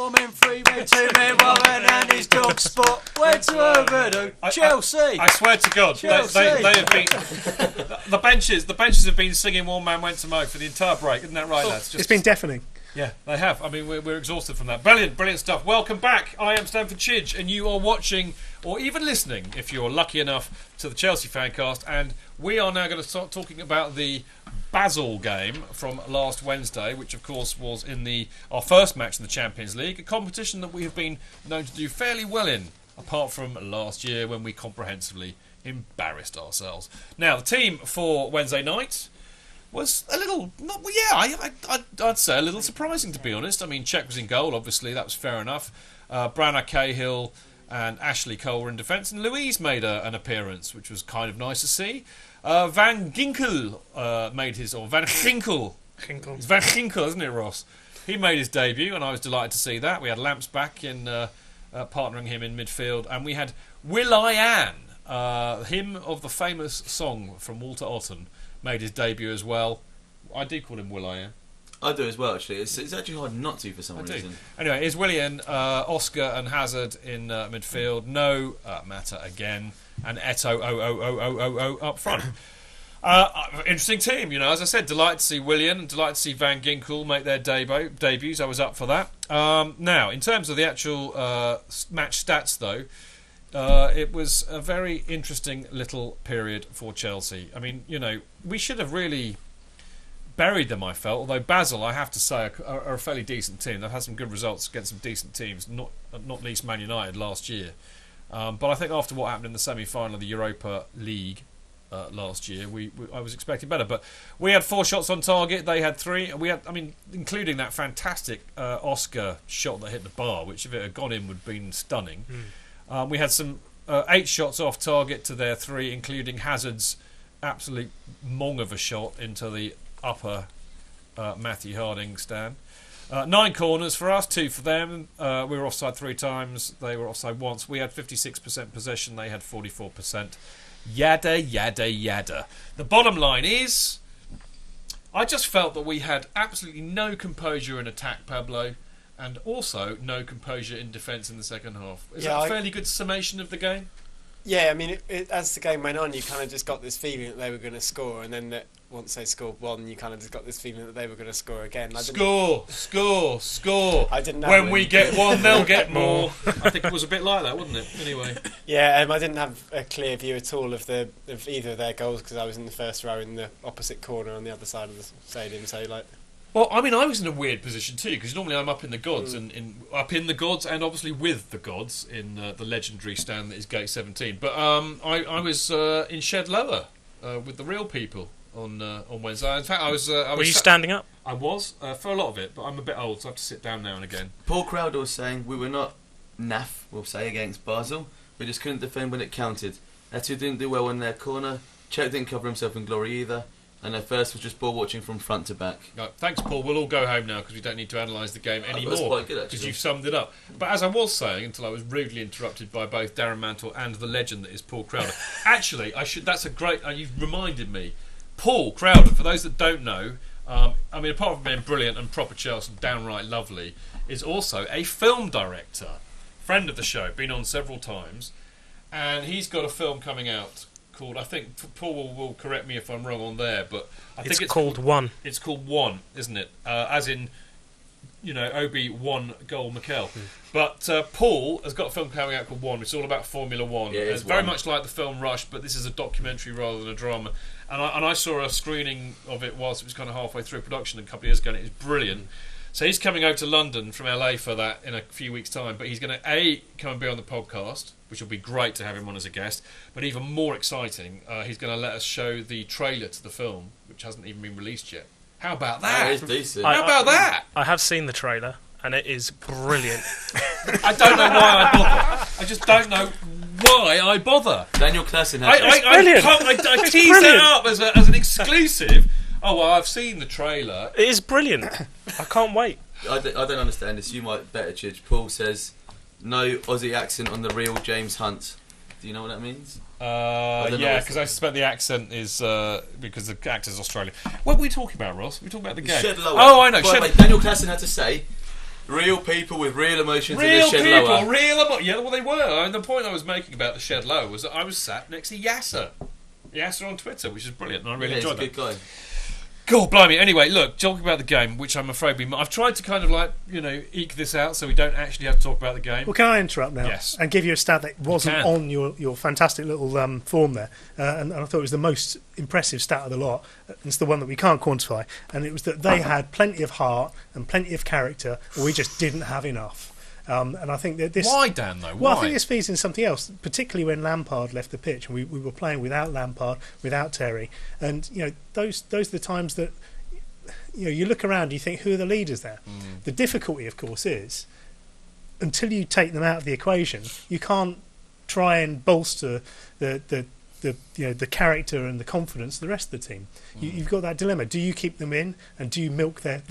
4 men, 3 men, 2 men, 1 man and his dog Spot went to Overdue. Chelsea. I swear to God, they have been the benches have been singing "One Man Went to Mo" for the entire break. Isn't that right, lads? It's been deafening. Yeah, they have. I mean, we're exhausted from that. Brilliant stuff. Welcome back. I am Stanford Chidge, and you are watching, or even listening, if you're lucky enough, to the Chelsea Fancast. And we are now going to start talking about the Basel game from last Wednesday, which, of course, was in our first match in the Champions League, a competition that we have been known to do fairly well in, apart from last year when we comprehensively embarrassed ourselves. Now, the team for Wednesday night was a little, I'd say a little surprising, to be honest. I mean, Cech was in goal, obviously, that was fair enough. Branagh, Cahill and Ashley Cole were in defence, and Louise made an appearance, which was kind of nice to see. Van Ginkel made his, or Van Ginkel. It's Van Ginkel, isn't it, Ross? He made his debut, and I was delighted to see that. We had Lamps back in partnering him in midfield, and we had Will.I.Am, him of the famous song from Walter Otten, made his debut as well. I do call him Will.I.Am. I do as well, actually. It's actually hard not to for some reason. Anyway, here's Willian, Oscar and Hazard in midfield. No Mata again. And Eto up front. Interesting team, as I said. Delighted to see Willian and delighted to see Van Ginkel make their debuts. I was up for that. Now, in terms of the actual match stats, though, it was a very interesting little period for Chelsea. I mean, we should have really buried them, I felt. Although Basel, I have to say, are a fairly decent team. They've had some good results against some decent teams, not least Man United last year. But I think after what happened in the semi-final of the Europa League last year, I was expecting better. But we had 4 shots on target. They had 3. We had, including that fantastic Oscar shot that hit the bar, which if it had gone in would have been stunning. We had some 8 shots off target to their 3, including Hazard's absolute mong of a shot into the upper Matthew Harding stand. 9 corners for us, 2 for them. We were offside 3 times. They were offside once. We had 56% possession. They had 44%. Yada, yada, yada. The bottom line is, I just felt that we had absolutely no composure in attack, Pablo, and also no composure in defence in the second half. Is that a fairly good summation of the game? Yeah, I mean, as the game went on, you kind of just got this feeling that they were going to score, and then once they scored 1, you kind of just got this feeling that they were going to score again. Score! I didn't. When we get 1, they'll get more. I think it was a bit like that, wasn't it? Anyway. Yeah, I didn't have a clear view at all of either of their goals because I was in the first row in the opposite corner on the other side of the stadium. So well, I mean, I was in a weird position too because normally I'm up in the gods and obviously with the gods in the legendary stand that is Gate 17. But I was in shed lower with the real people on Wednesday. In fact, I was. Were you standing up? I was for a lot of it, but I'm a bit old, so I have to sit down now and again. Paul Crowder was saying we were not naff, we'll say, against Basel. We just couldn't defend when it counted. Eto didn't do well in their corner. Cech didn't cover himself in glory either. And their first was just ball watching from front to back. No, thanks, Paul. We'll all go home now because we don't need to analyse the game anymore. That's quite good, actually. Because you've summed it up. But as I was saying, until I was rudely interrupted by both Darren Mantle and the legend that is Paul Crowder. Actually, that's a great. You've reminded me. Paul Crowder, for those that don't know, apart from being brilliant and proper Chelsea, downright lovely, is also a film director, friend of the show, been on several times, and he's got a film coming out called, I think Paul will correct me if I'm wrong on there, but I think it's called One. It's called One, isn't it? As in, Obi one goal Mikel. But Paul has got a film coming out called One, which is all about Formula One. Yeah, it's very much like the film Rush, but this is a documentary rather than a drama. And I saw a screening of it whilst it was kind of halfway through production a couple of years ago, and it was brilliant. So he's coming over to London from LA for that in a few weeks' time. But he's going to come and be on the podcast, which will be great to have him on as a guest. But even more exciting, he's going to let us show the trailer to the film, which hasn't even been released yet. How about that? That is decent. How about that? I have seen the trailer, and it is brilliant. I don't know why I bother. I just don't know why I bother. Daniel Classen has I tease that up as an exclusive. Oh, well, I've seen the trailer. It is brilliant. I can't wait. I don't understand this. You might better, Chidge. Paul says, no Aussie accent on the real James Hunt. Do you know what that means? Yeah, because I suspect the accent is because the actor's Australian. What were we talking about, Ross? We talking about the game. Shed lower. Oh, I know. Daniel Classen had to say, Real people with real emotions in Real the shed people, lower. yeah, well they were. And the point I was making about the shed lower was that I was sat next to Yasser on Twitter, which is brilliant, and I really He's a enjoyed that. good guy. God blimey. Anyway, look, talking about the game, which I'm afraid I've tried to kind of eke this out so we don't actually have to talk about the game. Well, can I interrupt now? Yes. And give you a stat that wasn't can. on your fantastic little form there, and I thought it was the most impressive stat of the lot. It's the one that we can't quantify, and it was that they had plenty of heart and plenty of character, and we just didn't have enough. And I think that this. Why, Dan? Though? Well, Why? I think this feeds in something else, particularly when Lampard left the pitch, and we were playing without Lampard, without Terry, and those are the times that. You look around, you think, who are the leaders there? The difficulty, of course, is until you take them out of the equation, you can't try and bolster the character and the confidence of the rest of the team. You've got that dilemma: do you keep them in and do you milk their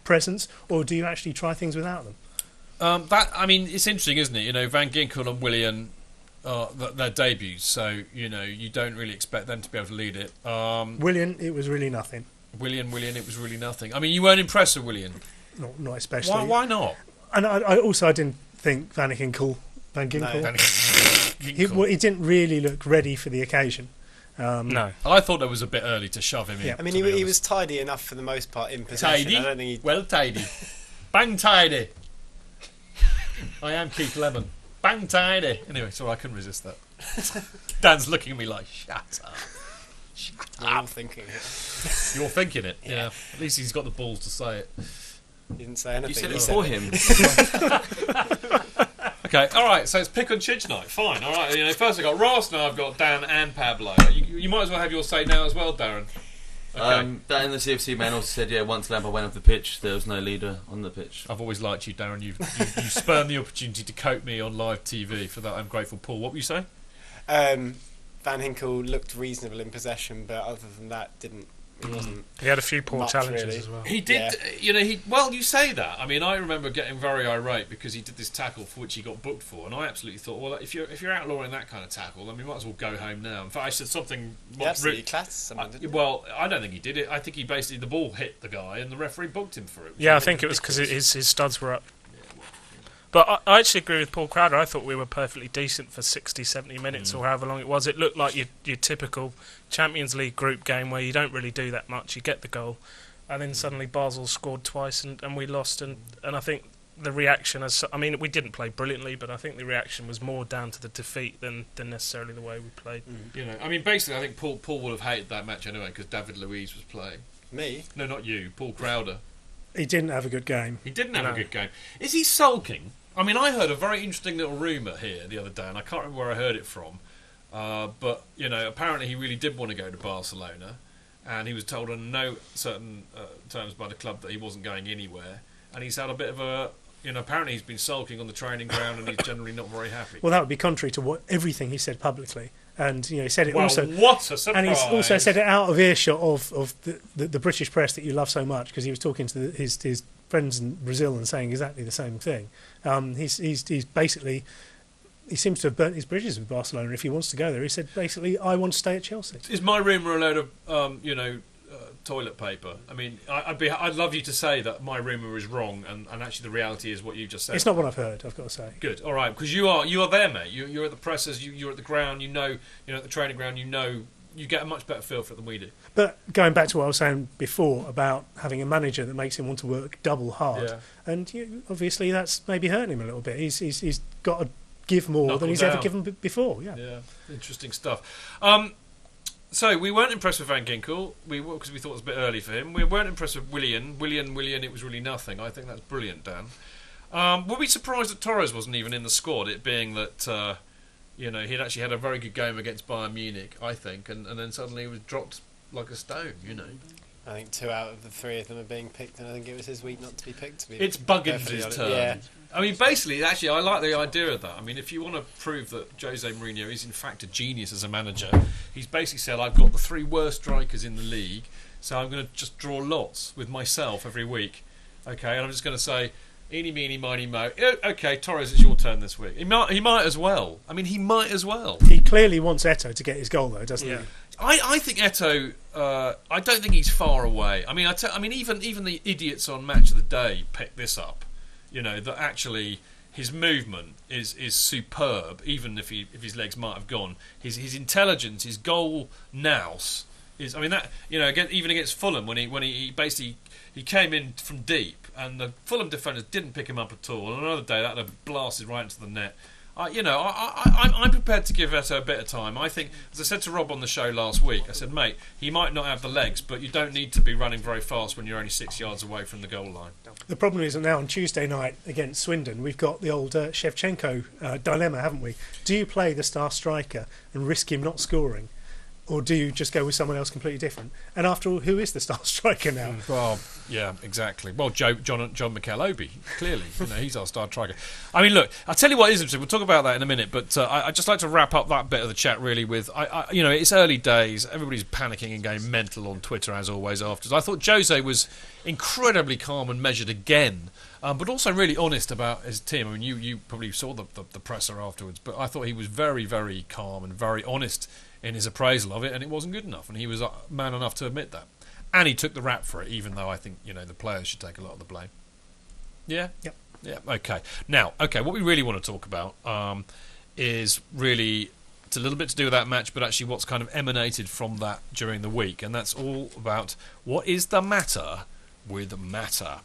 presence, or do you actually try things without them? It's interesting, isn't it? Van Ginkel and Willian. Their debuts, so you don't really expect them to be able to lead it. Willian, it was really nothing. Willian, it was really nothing. I mean, you weren't impressed with Willian. Not especially. Why not? And I didn't think Van Ginkel. He didn't really look ready for the occasion. No. I thought it was a bit early to shove him in. I mean, he was tidy enough for the most part in possession. Tidy? I don't think Well tidy. Bang tidy. I am Keith Lemon. Bang tidy. Anyway, sorry, I couldn't resist that. Dan's looking at me like, shut up. I'm thinking it. You're thinking it, yeah. At least he's got the balls to say it. He didn't say anything. You said He it said for him. Okay, all right. So it's pick and chidge night. Fine. All right. First I got Ross. Now I've got Dan and Pablo. You might as well have your say now as well, Darren. Okay. Dan in the CFC man also said, once Lampard went off the pitch, there was no leader on the pitch. I've always liked you, Darren. You spurned the opportunity to coat me on live TV. For that, I'm grateful. Paul, what were you saying? Van Ginkel looked reasonable in possession, but other than that, it wasn't. He had a few poor Much, challenges really. as well. He did. Yeah. You say that. I mean, I remember getting very irate because he did this tackle for which he got booked for, and I absolutely thought, well, if you're outlawing that kind of tackle, then we might as well go home now. In fact, I said something. He absolutely classed someone, didn't he? Well, I don't think he did it. I think he basically the ball hit the guy, and the referee booked him for it. Yeah, I think it was because his studs were up. But I actually agree with Paul Crowder. I thought we were perfectly decent for 60, 70 minutes or however long it was. It looked like your typical Champions League group game where you don't really do that much. You get the goal, and then suddenly Basel scored twice and we lost. And I think the reaction, we didn't play brilliantly, but I think the reaction was more down to the defeat than necessarily the way we played. Basically, I think Paul would have hated that match anyway because David Luiz was playing. Me? No, not you, Paul Crowder. He didn't have a good game. He didn't have a good game. Is he sulking? I mean, I heard a very interesting little rumour here the other day, and I can't remember where I heard it from. But apparently he really did want to go to Barcelona, and he was told on no certain terms by the club that he wasn't going anywhere. And he's had a bit of a, apparently he's been sulking on the training ground, and he's generally not very happy. Well, that would be contrary to everything he said publicly. And he said it also. What a surprise! And he's also said it out of earshot of the British press that you love so much, because he was talking to his friends in Brazil and saying exactly the same thing. He's basically, he seems to have burnt his bridges with Barcelona. If he wants to go there, he said basically, I want to stay at Chelsea. Is my rumour a load of toilet paper? I mean, I'd love you to say that my rumour is wrong, and actually the reality is what you just said. It's not what I've heard, I've got to say. Good, all right, because you are there, mate. You're at the presses, you're at the ground. At the training ground. You get a much better feel for it than we do. But going back to what I was saying before about having a manager that makes him want to work double hard, and obviously that's maybe hurting him a little bit. He's got to give more than he's ever given before. Yeah, interesting stuff. So we weren't impressed with Van Ginkel because we thought it was a bit early for him. We weren't impressed with Willian. It was really nothing. I think that's brilliant, Dan. Were we surprised that Torres wasn't even in the squad? It being that he'd actually had a very good game against Bayern Munich, I think, and then suddenly he was dropped like a stone. I think 2 out of the 3 of them are being picked, and I think it was his week not to be picked. It's Buggins' turn. Yeah. I mean, basically, actually, I like the idea of that. I mean, if you want to prove that Jose Mourinho is in fact a genius as a manager, he's basically said, I've got the 3 worst strikers in the league, so I'm going to just draw lots with myself every week. Okay, and I'm just going to say, eeny, meeny, miny, mo. Okay, Torres, it's your turn this week. He might as well. I mean, he might as well. He clearly wants Eto'o to get his goal, though, doesn't he? I think Eto'o. I don't think he's far away. I mean, even the idiots on Match of the Day picked this up. that actually his movement is superb, even if his legs might have gone. His intelligence, his goal nous is. I mean that even against Fulham when he basically he came in from deep and the Fulham defenders didn't pick him up at all. On another day that would have blasted right into the net. I'm prepared to give Eto a bit of time. I think, as I said to Rob on the show last week, I said, mate, he might not have the legs, but you don't need to be running very fast when you're only 6 yards away from the goal line. The problem is that now on Tuesday night against Swindon, we've got the old Shevchenko dilemma, haven't we? Do you play the star striker and risk him not scoring? Or do you just go with someone else completely different? And after all, who is the star striker now? Well, yeah, exactly. Well, John McKell-Obi, clearly. He's our star striker. I mean, look, I'll tell you what is interesting. We'll talk about that in a minute, but I'd just like to wrap up that bit of the chat, really, with, it's early days. Everybody's panicking and going mental on Twitter, as always, afterwards. I thought Jose was incredibly calm and measured again, but also really honest about his team. I mean, you probably saw the presser afterwards, but I thought he was very, very calm and very honest in his appraisal of it, and it wasn't good enough, and he was man enough to admit that. And he took the rap for it, even though I think the players should take a lot of the blame. Yeah? Yep. Yeah, okay. Now, what we really want to talk about is really, it's a little bit to do with that match, but actually what's kind of emanated from that during the week, and that's all about what is the matter with Mata,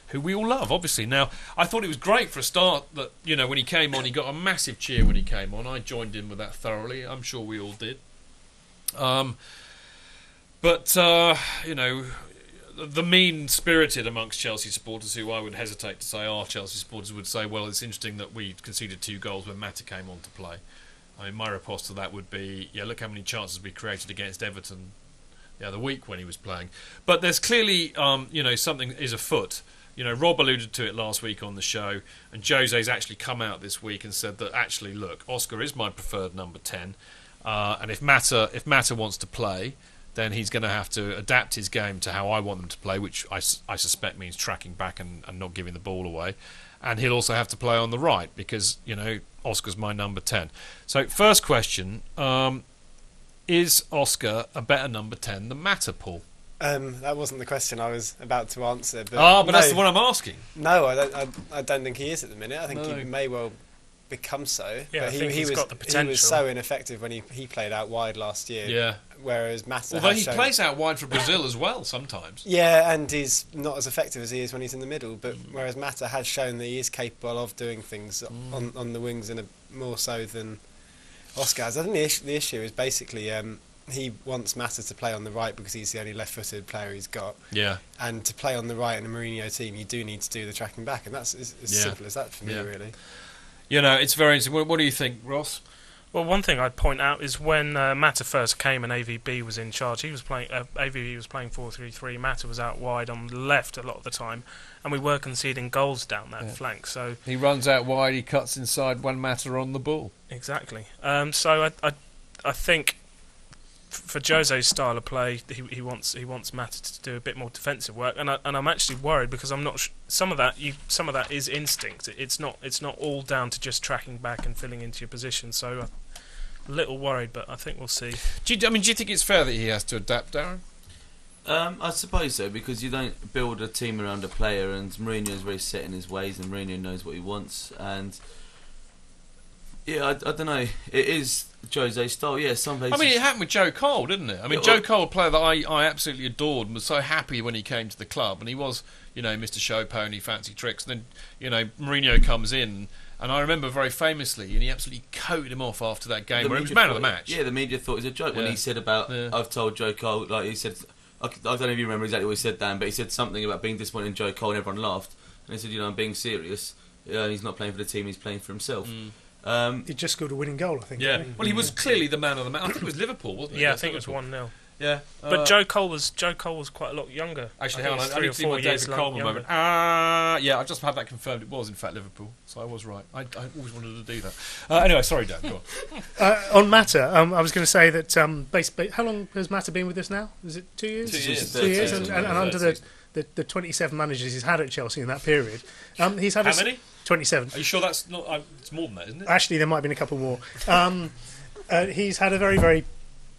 who we all love, obviously. Now, I thought it was great for a start that, when he came on, he got a massive cheer when he came on. I joined in with that thoroughly. I'm sure we all did. But the mean-spirited amongst Chelsea supporters, who I would hesitate to say are Chelsea supporters, would say, well, it's interesting that we conceded 2 goals when Mata came on to play. I mean, my riposte to that would be, look how many chances we created against Everton the other week when he was playing. But there's clearly, something is afoot. Rob alluded to it last week on the show, and Jose's actually come out this week and said that actually, look, Oscar is my preferred number 10, and if Mata wants to play, then he's going to have to adapt his game to how I want them to play, which I suspect means tracking back and not giving the ball away, and he'll also have to play on the right because Oscar's my number 10. So first question, is Oscar a better number 10 than Mata, Paul? That wasn't the question I was about to answer. But but that's the one I'm asking. No, I don't think he is at the minute. I think he may well become so. Yeah, but I think he's got the potential. He was so ineffective when he played out wide last year. Yeah. Whereas Mata Although he plays out wide for Brazil as well sometimes. Yeah, and he's not as effective as he is when he's in the middle. But whereas Mata has shown that he is capable of doing things on the wings and more so than Oscar has. I think the issue is basically he wants Mata to play on the right because he's the only left-footed player he's got. Yeah. And to play on the right in a Mourinho team, you do need to do the tracking back, and that's as simple as that for me, really. It's very interesting. What do you think, Ross? Well, one thing I'd point out is when Mata first came and AVB was in charge, he was playing. AVB was playing 4-3-3. Mata was out wide on the left a lot of the time, and we were conceding goals down that flank. So he runs out wide, he cuts inside when Mata on the ball. Exactly. So I think for Jose's style of play, he wants Mata to do a bit more defensive work, and I'm actually worried because I'm not. Some of that is instinct. It's not all down to just tracking back and filling into your position. So a little worried, but I think we'll see. Do you think it's fair that he has to adapt, Darren? I suppose so, because you don't build a team around a player, and Mourinho is very set in his ways, and Mourinho knows what he wants, and I don't know. It is Jose's style. Yeah, some places. I mean, it happened with Joe Cole, didn't it? I mean, Joe Cole, a player that I absolutely adored, and was so happy when he came to the club, and he was, Mr. Show Pony, fancy tricks. And then, Mourinho comes in, and I remember very famously, and he absolutely coated him off after that game, where he was man of the match. Yeah, the media thought it was a joke when he said about, I've told Joe Cole, like he said, I don't know if you remember exactly what he said, Dan, but he said something about being disappointed in Joe Cole, and everyone laughed. And he said, I'm being serious. He's not playing for the team, he's playing for himself. He just scored a winning goal, I think. Yeah. Well, he was clearly the man of the match. I think it was Liverpool, wasn't it? Yeah, I think it was 1-0. Yeah. But Joe Cole was quite a lot younger. Actually, hang on, I need to see my David Coleman moment. Yeah, I've just had that confirmed. It was, in fact, Liverpool, so I was right. I always wanted to do that. Anyway, sorry, Dan, go on. On Mata, I was going to say that basically, how long has Mata been with us now? Is it 2 years? 2 years. 2 years, and under the 27 managers he's had at Chelsea in that period. He's had how many? 27. Are you sure that's not? It's more than that, isn't it? Actually, there might have been a couple more. He's had a very, very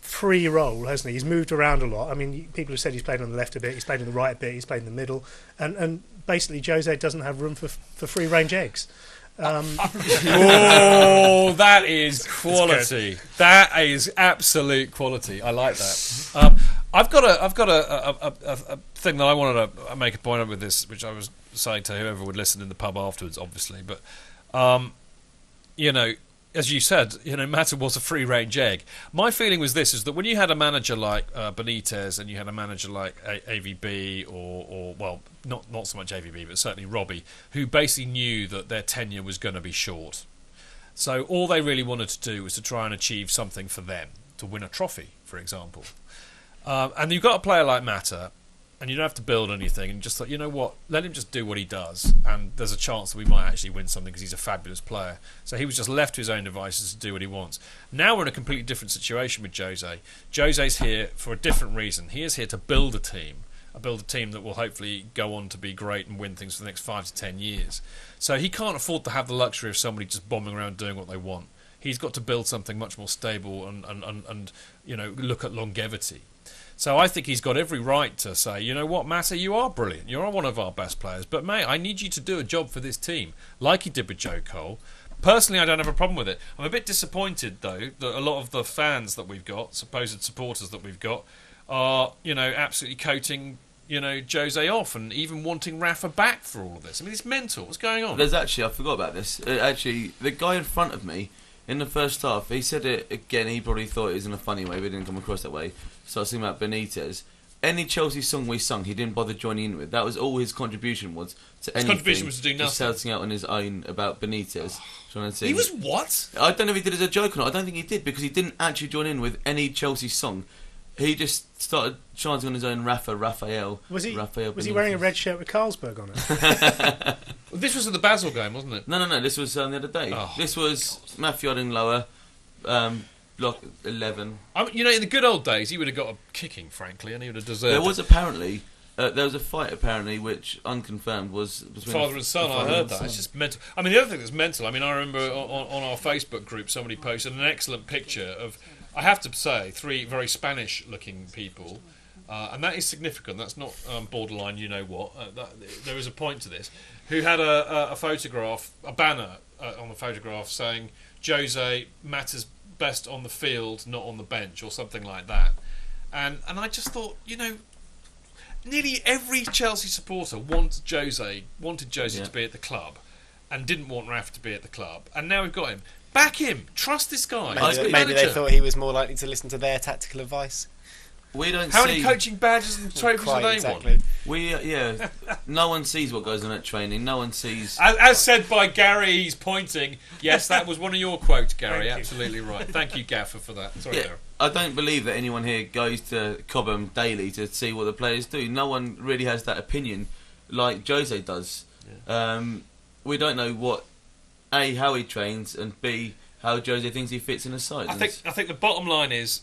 free role, hasn't he? He's moved around a lot. I mean, people have said he's played on the left a bit, he's played on the right a bit, he's played in the middle, and basically Jose doesn't have room for free range eggs. Oh, that is quality. That is absolute quality. I like that. I've got a thing that I wanted to make a point of with this, which I was saying to whoever would listen in the pub afterwards, obviously. But as you said, Mata was a free-range egg. My feeling was this: is that when you had a manager like Benitez and you had a manager like AVB, or not so much AVB, but certainly Robbie, who basically knew that their tenure was going to be short. So all they really wanted to do was to try and achieve something for them, to win a trophy, for example. And you've got a player like Mata, and you don't have to build anything, and just thought, you know what, let him just do what he does, and there's a chance that we might actually win something because he's a fabulous player. So he was just left to his own devices to do what he wants. Now we're in a completely different situation with Jose. Jose's here for a different reason. He is here to build a team that will hopefully go on to be great and win things for the next 5 to 10 years. So he can't afford to have the luxury of somebody just bombing around doing what they want. He's got to build something much more stable and look at longevity. So I think he's got every right to say, you know what, Mata, you are brilliant. You are one of our best players. But, mate, I need you to do a job for this team, like he did with Joe Cole. Personally, I don't have a problem with it. I'm a bit disappointed, though, that a lot of the fans that we've got, supposed supporters that we've got, are, absolutely coating, Jose off and even wanting Rafa back for all of this. I mean, it's mental. What's going on? There's actually, I forgot about this. The guy in front of me, in the first half, he said it again. He probably thought it was in a funny way, but it didn't come across that way. Started singing about Benitez. Any Chelsea song we sung, he didn't bother joining in with. That was all his contribution was to anything. His contribution was to do nothing. Just shouting out on his own about Benitez. Trying to sing. He was what? I don't know if he did it as a joke or not. I don't think he did, because he didn't actually join in with any Chelsea song. He just started chanting on his own Raphael. Was he Benitez. wearing a red shirt with Carlsberg on it? Well, this was at the Basel game, wasn't it? No. This was the other day. Oh, this was Matthew Odding Lower, block 11. In the good old days, he would have got a kicking, frankly, and he would have deserved There it. was apparently... there was a fight, apparently, which, unconfirmed, was between... Father and son, I heard that. It's just mental. I mean, the other thing that's mental, I remember on our Facebook group, somebody posted an excellent picture of, I have to say, 3 very Spanish-looking people, and that is significant. That's not borderline you-know-what. There is a point to this. Who had a photograph, a banner on the photograph saying, Jose Mata's best on the field, not on the bench, or something like that. And I just thought, nearly every Chelsea supporter wanted Jose to be at the club, and didn't want Rafa to be at the club. And now we've got him. Back him. Trust this guy. Maybe they thought he was more likely to listen to their tactical advice. We don't How see... many coaching badges and trophies do they exactly. want? No one sees what goes on at training. No one sees... As said by Gary, he's pointing. Yes, that was one of your quotes, Gary. Absolutely right. Thank you, Gaffer, for that. Sorry, Gary. I don't believe that anyone here goes to Cobham daily to see what the players do. No one really has that opinion like Jose does. Yeah. We don't know what how he trains, and B, how Jose thinks he fits in a side. I think the bottom line is,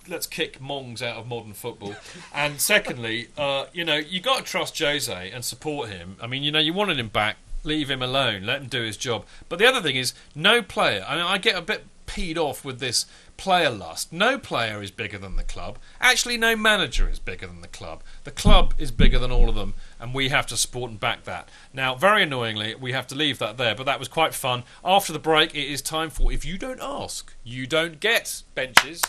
let's kick Mongs out of modern football. And secondly, you got to trust Jose and support him. I mean, you wanted him back. Leave him alone. Let him do his job. But the other thing is, no player. I get a bit peed off with this player lust. No player is bigger than the club. Actually, no manager is bigger than the club. The club is bigger than all of them, and we have to support and back that. Now, very annoyingly, we have to leave that there, but that was quite fun. After the break, it is time for If You Don't Ask, You Don't Get benches.